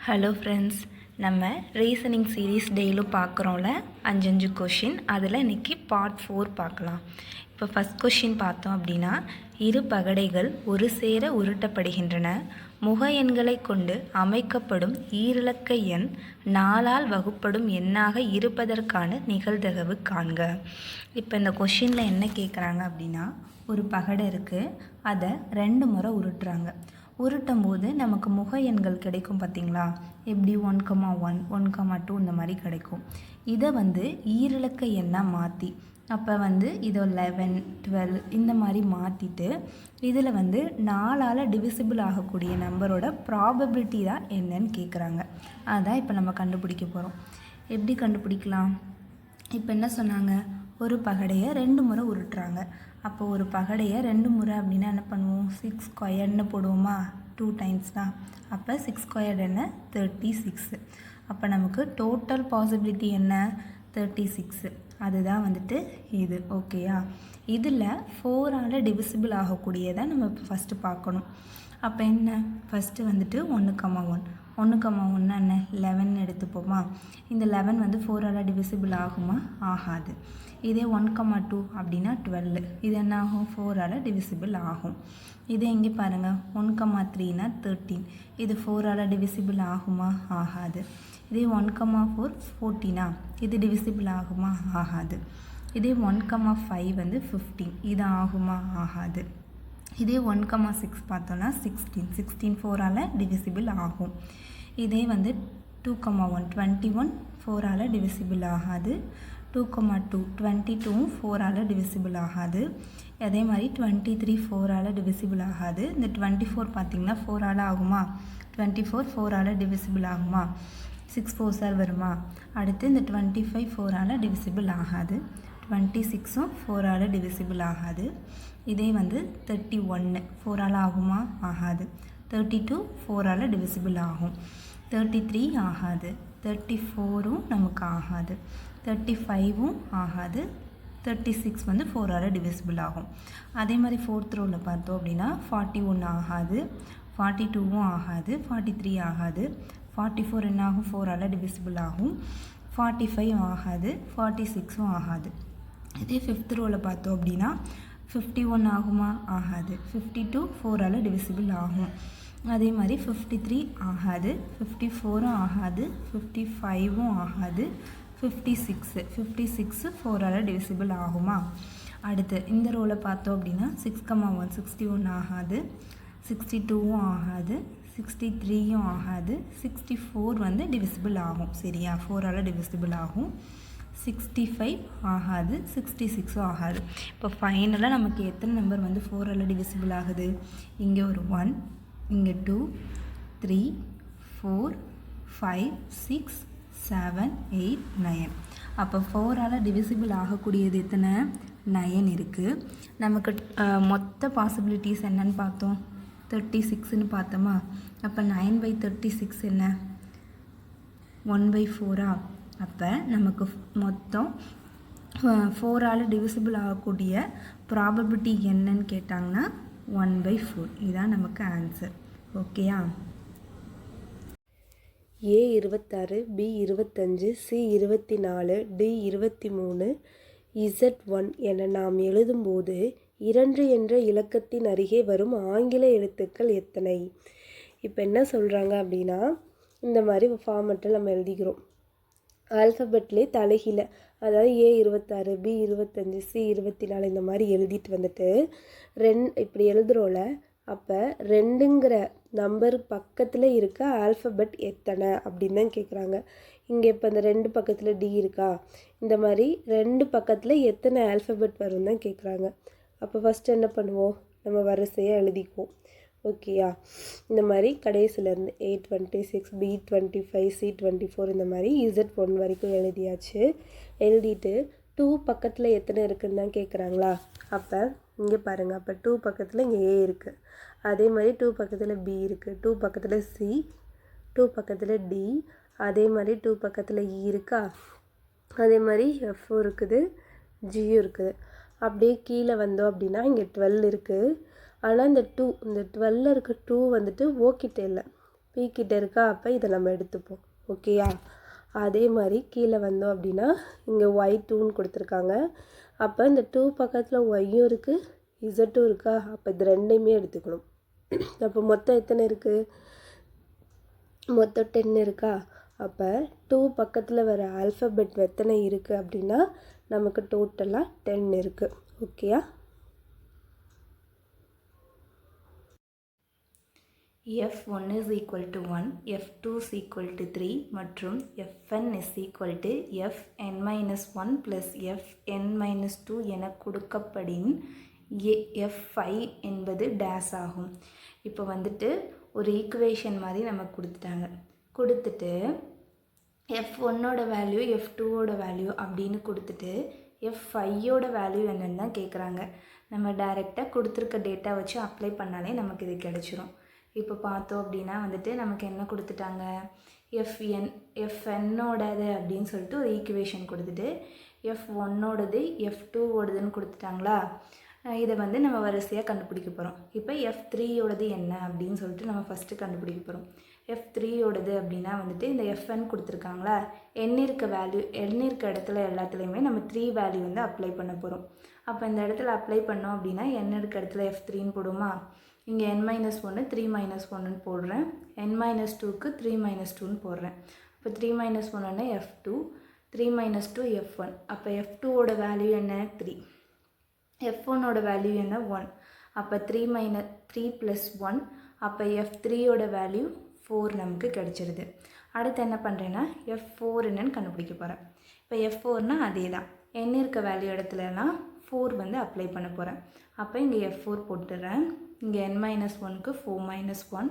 Hello friends, நம்ம reasoning series டெய்லியும் பார்க்குறோம்ல 5 question. அதில் இன்றைக்கி பார்ட் 4 பார்க்கலாம். இப்போ ஃபஸ்ட் கொஷின் பார்த்தோம் அப்படின்னா, இரு பகடைகள் ஒரு சேர உருட்டப்படுகின்றன. முக எண்களை கொண்டு அமைக்கப்படும் ஈரிலக்க எண் 4ஆல் வகுப்படும் எண்ணாக இருப்பதற்கான நிகழ்தகவு காண்க. இப்போ இந்த கொஷினில் என்ன கேட்குறாங்க அப்படின்னா, ஒரு பகடை இருக்குது, அதை 2 முறை உருட்டுறாங்க. உருட்டும் போது நமக்கு முக எண்கள் கிடைக்கும் பார்த்தீங்களா, எப்படி 1,1 1,2 இந்த மாதிரி கிடைக்கும். இதை ஈரிலக்க எண்ணாக மாற்றி அப்போ இதை 11 12 இந்த மாதிரி மாற்றிட்டு இதில் 4ஆல் டிவிசிபிள் ஆகக்கூடிய நம்பரோட ப்ராபபிலிட்டி தான் என்னன்னு கேட்குறாங்க. அதான் இப்போ நம்ம கண்டுபிடிக்க போகிறோம். எப்படி கண்டுபிடிக்கலாம்? இப்போ என்ன சொன்னாங்க, ஒரு பகடையை 2 முறை உருட்டுறாங்க. அப்போ ஒரு பகடையை 2 முறை அப்படின்னா என்ன பண்ணுவோம், 6 ஸ்கொயர்னு போடுவோமா, 2 டைம்ஸ் தான். அப்போ 6 ஸ்கொயர்டு என்ன, 36. அப்போ நமக்கு டோட்டல் பாசிபிலிட்டி என்ன, 36. அதுதான் இது. ஓகேயா? இதில் 4ஆல் டிவிசிபிள் ஆகக்கூடியதை நம்ம இப்போ ஃபஸ்ட்டு பார்க்கணும். அப்போ என்ன, ஃபஸ்ட்டு 1,1 1,1 என்ன, 11 எடுத்துப்போமா. இந்த 11 4ஆல் டிவிசிபிள் ஆகுமா, ஆகாது. இதே 1,2 அப்படின்னா 12, இது என்ன ஆகும், 4ஆல் டிவிசிபிள் ஆகும். இதே இங்கே பாருங்கள் 1,3னா 13, இது 4ஆல் டிவிசிபிள் ஆகுமா, ஆகாது. இதே 1,4 14, இது டிவிசிபிள் ஆகுமா, ஆகாது. இதே 1,5 15, இது ஆகுமா, ஆகாது. இதே 1,6 பார்த்தோன்னா 16 4ஆல் டிவிசிபிள் ஆகும். இதே 2,1 21 4ஆல் டிவிசிபிள் ஆகாது. 2,2 22 4ஆல் டிவிசிபிள் ஆகாது. அதே மாதிரி 23 4ஆல் டிவிசிபிள் ஆகாது. இந்த 24 பார்த்திங்கன்னா 4ஆல் ஆகுமா, 24 4ஆல் டிவிசிபிள் ஆகுமா, 6 4 சார் வருமா. அடுத்து இந்த 25 4ஆல் டிவிசிபிள் ஆகாது. 26ம் 4ஆல் டிவிசிபிள் ஆகாது. இதே 31 4ஆல் ஆகுமா, ஆகாது. 32 4ஆல் டிவிசிபிள் ஆகும். 33 ஆகாது. 34ம் நமக்கு ஆகாது. 35ம் ஆகாது. 36 4ஆல் டிவிசிபிள் ஆகும். அதே மாதிரி 4th ரோவில் பார்த்தோம் அப்படின்னா 41 ஆகாது. 42ம் ஆகாது. 43 ஆகாது. 44 என்ன ஆகும், 4ஆல் டிவிசிபிள் ஆகும். 45 ஆகாது. 46ம் ஆகாது. இதே 5th ரோவில் பார்த்தோம் அப்படின்னா 51 ஆகுமா, ஆகாது. 52 4ஆல் டிவிசிபிள் ஆகும். அதே மாதிரி 53 ஆகாது. 54ம் ஆகாது. 55ம் ஆகாது. 56 4ஆல் டிவிசிபிள் ஆகுமா. அடுத்து இந்த ரோவில் பார்த்தோம் அப்படின்னா 6,1 61 ஆகாது. 62ம் ஆகாது. 63யும் ஆகாது. 64 டிவிசிபிள் ஆகும். சரியா, 4ஆல் டிவிசிபிள் ஆகும். 65 ஆகாது. 66ம் ஆகாது. இப்போ ஃபைனலாக நமக்கு எத்தனை நம்பர் 4ஆல் டிவிசிபிள் ஆகுது, இங்கே ஒரு 1, இங்கே 2 3 4 5 6 7 8 9. அப்போ 4ஆல் டிவிசிபிள் ஆகக்கூடியது எத்தனை, 9 இருக்குது. நமக்கு மொத்த பாசிபிலிட்டிஸ் என்னன்னு பார்த்தோம், 36ன்னு பார்த்தோமா. அப்போ 9/36 என்ன, 1/4. அப்போ நமக்கு மொத்தம் 4ஆல் டிவிசிபிள் ஆகக்கூடிய ப்ராபபிலிட்டி என்னன்னு கேட்டாங்கன்னா 1/4. இதுதான் நமக்கு ஆன்சர். ஓகேயா? A 26, B 25, C 24, D 23, Z 1 என நாம் எழுதும்போது 2 என்ற இலக்கத்தின் அருகே வரும் ஆங்கில எழுத்துக்கள் எத்தனை? இப்போ என்ன சொல்கிறாங்க அப்படின்னா, இந்த மாதிரி ஃபார்மெட்டில் நம்ம எழுதிக்கிறோம். ஆல்ஃபபெட்லேயே தலைகீழ, அதாவது A 26, B 25, C 24 இந்த மாதிரி எழுதிட்டு இப்படி எழுதுகிறோம்ல. அப்போ 2ங்கிற நம்பர் பக்கத்தில் இருக்க ஆல்ஃபபெட் எத்தனை அப்படின்னு தான் கேட்குறாங்க. இங்கே இப்போ இந்த 2 பக்கத்தில் D இருக்கா, இந்த மாதிரி 2 பக்கத்தில் எத்தனை ஆல்ஃபபெட் வரும் தான் கேட்குறாங்க. அப்போ ஃபஸ்ட்டு என்ன பண்ணுவோம், நம்ம வரிசையாக எழுதிக்குவோம். ஓகேயா? இந்த மாதிரி கடைசிலேருந்து A 26, B 25, C 24 இந்த மாதிரி Z 1 வரைக்கும் எழுதியாச்சு. எழுதிட்டு 2 பக்கத்தில் எத்தனை இருக்குன்னு தான் கேட்குறாங்களா. அப்போ இங்கே பாருங்கள், அப்போ 2 பக்கத்தில் இங்கே A இருக்குது. அதே மாதிரி 2 பக்கத்தில் B இருக்குது. 2 பக்கத்தில் C, 2 பக்கத்தில் D, அதே மாதிரி 2 பக்கத்தில் E இருக்கா. அதே மாதிரி F இருக்குது, G இருக்குது. அப்படியே கீழே வந்தோம் அப்படின்னா இங்கே 12 இருக்குது. ஆனால் இந்த 12 இருக்க 2 ஓக்கிட்ட இல்லை. பி கிட்ட இருக்கா, அப்போ இதை நம்ம எடுத்துப்போம். ஓகேயா? அதே மாதிரி கீழே வந்தோம் அப்படின்னா இங்கே y2ன்னு கொடுத்துருக்காங்க. அப்போ இந்த 2 பக்கத்தில் ஒய்யும் இருக்குது, இசட்டும் இருக்கா, அப்போ இது ரெண்டையுமே எடுத்துக்கணும். அப்போ மொத்தம் எத்தனை இருக்குது? மொத்தம் 10 இருக்கா? அப்போ 2 பக்கத்தில் வர ஆல்ஃபபெட் எத்தனை இருக்குது அப்படின்னா நமக்கு டோட்டலாக 10 இருக்குது. ஓகேயா? f1 is equal to 1, f2 is equal to 3 மற்றும் fn is equal to fn minus 1 plus fn minus 2 என கொடுக்கப்படின் f5 என்பது டேஸ் ஆகும். இப்போ வந்துட்டு ஒரு ஈக்குவேஷன் மாதிரி நமக்கு கொடுத்துட்டாங்க. கொடுத்துட்டு f1ஓட வேல்யூ f2ஓட வேல்யூ அப்படின்னு கொடுத்துட்டு f5ஓட வேல்யூ என்னென்னு தான் கேட்குறாங்க. நம்ம டைரெக்டாக கொடுத்துருக்க டேட்டா வச்சு அப்ளை பண்ணாலே நமக்கு இது கிடச்சிரும். இப்போ பார்த்தோம் அப்படின்னா வந்துட்டு நமக்கு என்ன கொடுத்துட்டாங்க, fnஓடது அப்படின்னு சொல்லிட்டு ஒரு ஈக்குவேஷன் கொடுத்துட்டு f1ஓடது f2ஓடதுன்னு கொடுத்துட்டாங்களா. இதை வந்து நம்ம வரிசையாக கண்டுபிடிக்க போகிறோம். இப்போ f3ஓடது என்ன அப்படின்னு சொல்லிட்டு நம்ம ஃபஸ்ட்டு கண்டுபிடிக்க போகிறோம். f3ஓடது அப்படின்னா வந்துட்டு இந்த fn கொடுத்துருக்காங்களா, n இருக்க வேல்யூ n இருக்க இடத்துல எல்லாத்துலேயுமே நம்ம 3 வேல்யூ வந்து அப்ளை பண்ண போகிறோம். அப்போ இந்த இடத்துல அப்ளை பண்ணோம் அப்படின்னா n இருக்க இடத்துல f3ன்னு போடுமா, இங்கே n minus 1 3 minus 1ன்னு போடுறேன், n minus 2க்கு 3 minus 2ன்னு போடுறேன். அப்போ 3 minus 1ன்னா f2, 3 minus 2 f1. அப்போ f2ஓட வேல்யூ என்ன 3, f1ஓட வேல்யூ என்ன 1. அப்போ 3 plus 1, அப்போ f3ஓட வேல்யூ 4 நமக்கு கிடச்சிருது. அடுத்து என்ன பண்ணுறேன்னா f4 என்னன்னு கண்டுபிடிக்க போகிறேன். இப்போ f4னால் அதே தான், n இருக்க வேல்யூ இடத்துலலாம் 4 வந்து அப்ளை பண்ண போகிறேன். அப்போ இங்கே f4 போட்டுடுறேன். இங்கே n minus 1க்கு 4 minus 1,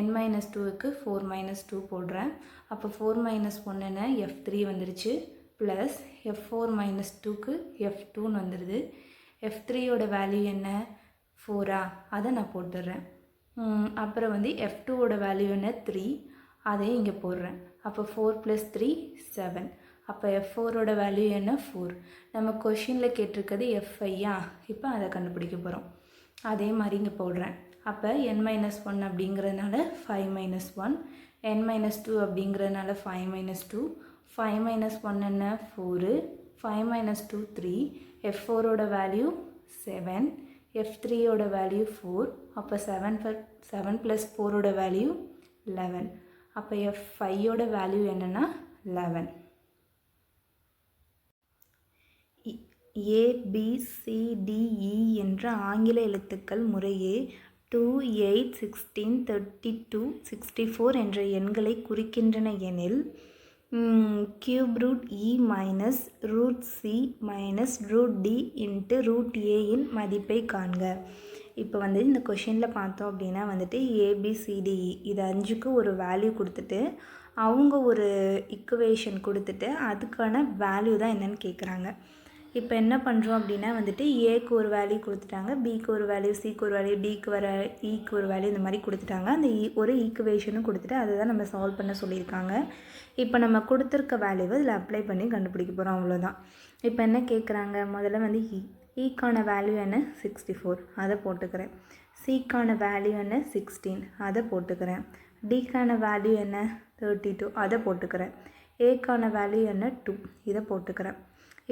n minus 2க்கு 4 minus 2 போடுறேன். அப்போ 4 minus 1 என்ன f3 வந்துருச்சு, ப்ளஸ் f4 minus 2க்கு f2ன்னு வந்துடுது. f3ஓட வேல்யூ என்ன 4ஆ, அதை நான் போட்டுடுறேன். அப்புறம் வந்து f2ஓட வேல்யூ என்ன 3, அதையும் இங்கே போடுறேன். அப்போ 4 + 3 7. அப்போ f4ஓட வேல்யூ என்ன 4. நம்ம கொஷினில் கேட்டிருக்கிறது f5யா, இப்போ அதை கண்டுபிடிக்க போகிறோம். அதே மாதிரி இங்கே போடுறேன். அப்போ n minus 1 அப்படிங்கிறதுனால 5 minus 1, n minus 2 அப்படிங்கிறதுனால 5 minus 2, 5 minus 1 என்ன 4, 5 minus 2 3, f4ஓட வேல்யூ 7, f3ஓட வேல்யூ 4. அப்போ 7 + 4ஓட வேல்யூ 11. அப்போ f5ஓட வேல்யூ என்னென்னா 11. ABCDE என்ற ஆங்கில எழுத்துக்கள் முறையே 2, 8, 16, 32, 64 என்ற எண்களை குறிக்கின்றன எனில் cube root E minus root C minus root D into root Aயின் மதிப்பை காண்க. இப்போ வந்து இந்த கொஷினில் பார்த்தோம் அப்படின்னா வந்துட்டு ABCDE இது 5க்கு ஒரு வேல்யூ கொடுத்துட்டு அவங்க ஒரு ஈக்குவேஷன் கொடுத்துட்டு அதுக்கான வேல்யூ தான் என்னென்னு கேட்குறாங்க. இப்போ என்ன பண்ணுறோம் அப்படின்னா வந்துட்டு ஏக்கு ஒரு வேல்யூ கொடுத்துட்டாங்க, பிக்கு ஒரு வேல்யூ, சிக்கு ஒரு வேல்யூ, டிக்கு வர ஈக்கு ஒரு வேல்யூ, இந்த மாதிரி கொடுத்துட்டாங்க. அந்த ஒரு ஈக்குவேஷனும் கொடுத்துட்டு அதை தான் நம்ம சால்வ் பண்ண சொல்லியிருக்காங்க. இப்போ நம்ம கொடுத்துருக்க வேல்யூவை இதில் அப்ளை பண்ணி கண்டுபிடிக்க போகிறோம், அவ்வளோதான். இப்போ என்ன கேட்குறாங்க, முதல்ல வந்து ஈக்கான வேல்யூ என்ன 64, அதை போட்டுக்கிறேன். சிக்கான வேல்யூ என்ன 16, அதை போட்டுக்கிறேன். டிக்கான வேல்யூ என்ன 32, அதை போட்டுக்கிறேன். ஏக்கான வேல்யூ என்ன 2, இதை போட்டுக்கிறேன்.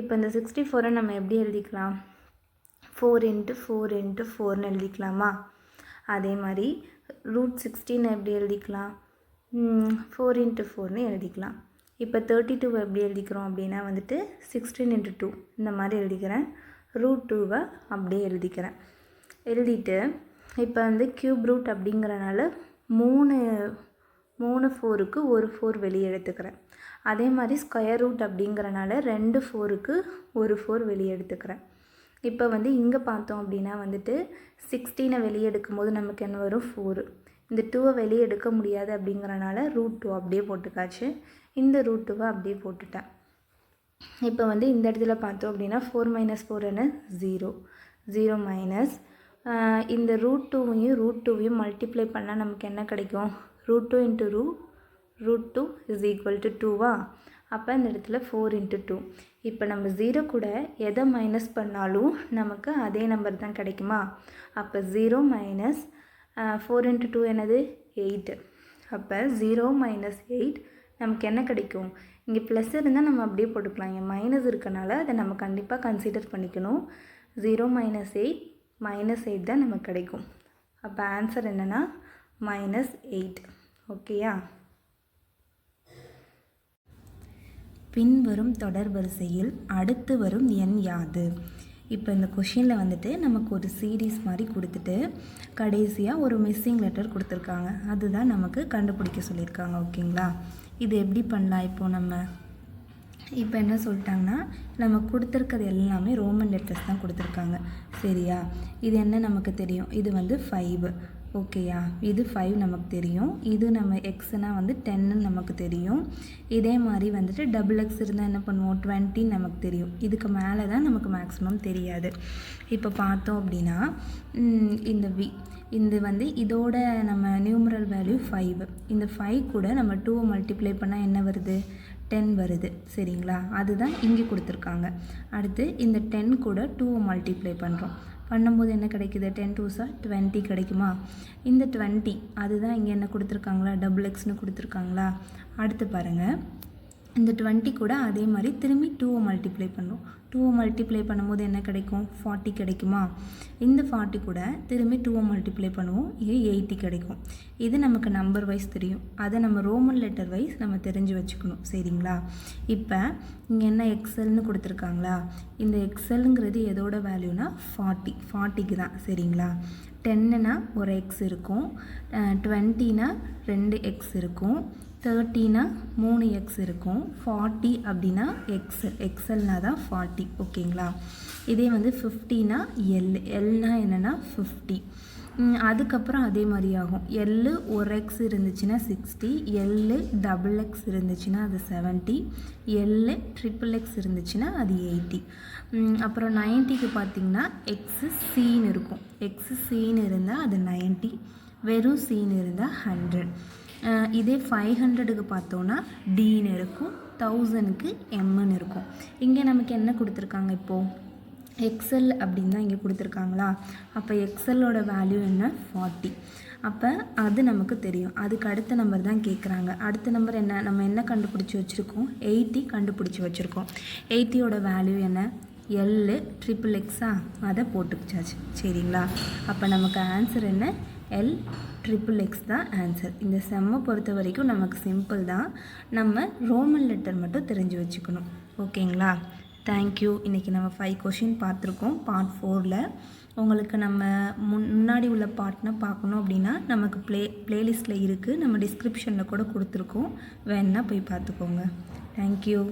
இப்போ இந்த 64 நம்ம எப்படி எழுதிக்கலாம், 4 × 4 × 4ன்னு எழுதிக்கலாமா. அதே மாதிரி ரூட் 16 எப்படி எழுதிக்கலாம், 4 × 4ன்னு எழுதிக்கலாம். இப்போ 32 எப்படி எழுதிக்கிறோம் அப்படின்னா வந்துட்டு 16 × 2 இந்த மாதிரி எழுதிக்கிறேன். ரூட் 2 அப்படியே எழுதிக்கிறேன். எழுதிட்டு இப்போ வந்து கியூப் ரூட் அப்படிங்கிறனால 3 4க்கு ஒரு 4 வெளியே எடுத்துக்கிறேன். அதே மாதிரி ஸ்கொயர் ரூட் அப்படிங்கிறனால 2 4க்கு ஒரு 4 வெளியே எடுத்துக்கிறேன். இப்போ வந்து இங்கே பார்த்தோம் அப்படின்னா வந்துட்டு 16 வெளியே எடுக்கும் போது நமக்கு என்ன வரும் 4. இந்த 2 வெளியே எடுக்க முடியாது அப்படிங்கிறனால ரூட் 2 அப்படியே போட்டுக்காச்சு. இந்த ரூட் 2 அப்படியே போட்டுட்டேன். இப்போ வந்து இந்த இடத்துல பார்த்தோம் அப்படின்னா 4 - 4 என்ன 0, 0 மைனஸ் இந்த ரூட் 2வையும் மல்டிப்ளை பண்ணால் நமக்கு என்ன கிடைக்கும், root 2 × root 2 is equal to 2வா. அப்போ இந்த இடத்துல 4 × 2. இப்போ நம்ம 0 கூட எதை மைனஸ் பண்ணாலும் நமக்கு அதே நம்பர் தான் கிடைக்குமா. அப்போ 0 - 4 × 2 என்னது 8. அப்போ 0 மைனஸ் 8 நமக்கு என்ன கிடைக்கும்? இங்கே ப்ளஸ் இருந்தால் நம்ம அப்படியே போட்டுக்கலாம். இங்கே மைனஸ் இருக்கனால அதை நம்ம கண்டிப்பாக கன்சிடர் பண்ணிக்கணும். 0 மைனஸ் 8 தான் நமக்கு கிடைக்கும். அப்போ ஆன்சர் என்னென்னா -8. ஓகேயா? பின்வரும் தொடர் வரிசையில் அடுத்து வரும் எண் யாது? இப்போ இந்த கொஷினில் வந்துட்டு நமக்கு ஒரு சீரீஸ் மாதிரி கொடுத்துட்டு கடைசியாக ஒரு மிஸ்ஸிங் லெட்டர் கொடுத்துருக்காங்க. அதுதான் நமக்கு கண்டுபிடிக்க சொல்லியிருக்காங்க. ஓகேங்களா? இது எப்படி பண்ணலாம்? இப்போ என்ன சொல்லிட்டாங்கன்னா, நம்ம கொடுத்துருக்கிறது எல்லாமே ரோமன் லெட்டர்ஸ் தான் கொடுத்துருக்காங்க. சரியா? இது என்ன நமக்கு தெரியும்? இது வந்து 5. ஓகேயா? இது 5 நமக்கு தெரியும். இது நம்ம எக்ஸ்னால் வந்து 10ன்னு நமக்கு தெரியும். இதே மாதிரி வந்துட்டு XX இருந்தால் என்ன பண்ணுவோம்? 20 நமக்கு தெரியும். இதுக்கு மேலே தான் நமக்கு மேக்ஸிமம் தெரியாது. இப்போ பார்த்தோம் அப்படின்னா இந்த இந்த வந்து இதோட நம்ம நியூமரல் வேல்யூ 5. இந்த 5 கூட நம்ம 2 மல்டிப்ளை பண்ணால் என்ன வருது? 10 வருது. சரிங்களா? அதுதான் இங்கே கொடுத்துருக்காங்க. அடுத்து இந்த 10 கூட 2 மல்டிப்ளை பண்ணும்போது என்ன கிடைக்குது? 10 2s 20 கிடைக்குமா? இந்த 20 அதுதான் இங்கே என்ன கொடுத்துருக்காங்களா? XXன்னு கொடுத்துருக்காங்களா? அடுத்து பாருங்கள், இந்த 20 கூட அதே மாதிரி திரும்பி 2 மல்டிப்ளை பண்ணும். 2 மல்டிப்ளை பண்ணும்போது என்ன கிடைக்கும்? 40 கிடைக்குமா? இந்த 40 கூட திரும்பி 2 மல்டிப்ளை பண்ணுவோம். இது 80 கிடைக்கும். இது நமக்கு நம்பர் வைஸ் தெரியும். அதை நம்ம ரோமன் லெட்டர் வைஸ் நம்ம தெரிஞ்சு வச்சுக்கணும். சரிங்களா? இப்போ இங்கே என்ன எக்ஸல்னு கொடுத்துருக்காங்களா? இந்த எக்ஸல்ங்கிறது எதோட வேல்யூனா 40க்கு தான். சரிங்களா? 10னா ஒரு எக்ஸ் இருக்கும், 20னா 2 எக்ஸ் இருக்கும், 30னா 3 எக்ஸ் இருக்கும், 40 அப்படின்னா எக்ஸல்னா தான் 40. ஓகேங்களா? இதே வந்து 50னா எல்னா என்னென்னா 50. அதுக்கப்புறம் அதே மாதிரி ஆகும். எல் ஒரு எக்ஸ் இருந்துச்சுன்னா 60, எல் XX இருந்துச்சுன்னா அது 70, எல் XXX இருந்துச்சுன்னா அது 80. அப்புறம் 90க்கு பார்த்திங்கன்னா XCன்னு இருக்கும். XCன்னு இருந்தால் அது 90, வெறும் சீன்னு இருந்தால் 100. இதே 500க்கு பார்த்தோன்னா டின்னு இருக்கும், 1000க்கு எம்ன்னு இருக்கும். இங்கே நமக்கு என்ன கொடுத்துருக்காங்க? இப்போது எக்ஸல் அப்படின்னு தான் இங்கே கொடுத்துருக்காங்களா? அப்போ எக்ஸலோட வேல்யூ என்ன? 40. அப்போ அது நமக்கு தெரியும். அதுக்கு அடுத்த நம்பர் தான் கேட்குறாங்க. அடுத்த நம்பர் என்ன? நம்ம என்ன கண்டுபிடிச்சி வச்சுருக்கோம்? 80 கண்டுபிடிச்சி வச்சுருக்கோம். 80யோட வேல்யூ என்ன? எல் XXXா? அதை போட்டுக்கிச்சாச்சு. சரிங்களா? அப்போ நமக்கு ஆன்சர் என்ன? எல் XXX தான் ஆன்சர். இந்த செம்மை பொறுத்த வரைக்கும் நமக்கு சிம்பிள் தான். நம்ம ரோமன் லெட்டர் மட்டும் தெரிஞ்சு வச்சுக்கணும். ஓகேங்களா? தேங்க்யூ. இன்றைக்கி நம்ம 5 கொஷின் பார்த்துருக்கோம். பார்ட் 4ல் உங்களுக்கு நம்ம முன்னாடி உள்ள பார்ட்னா பார்க்கணும் அப்படின்னா நமக்கு ப்ளேலிஸ்ட்டில் இருக்குது. நம்ம டிஸ்கிரிப்ஷனில் கூட கொடுத்துருக்கோம். வேணுன்னா போய் பார்த்துக்கோங்க. தேங்க்யூ.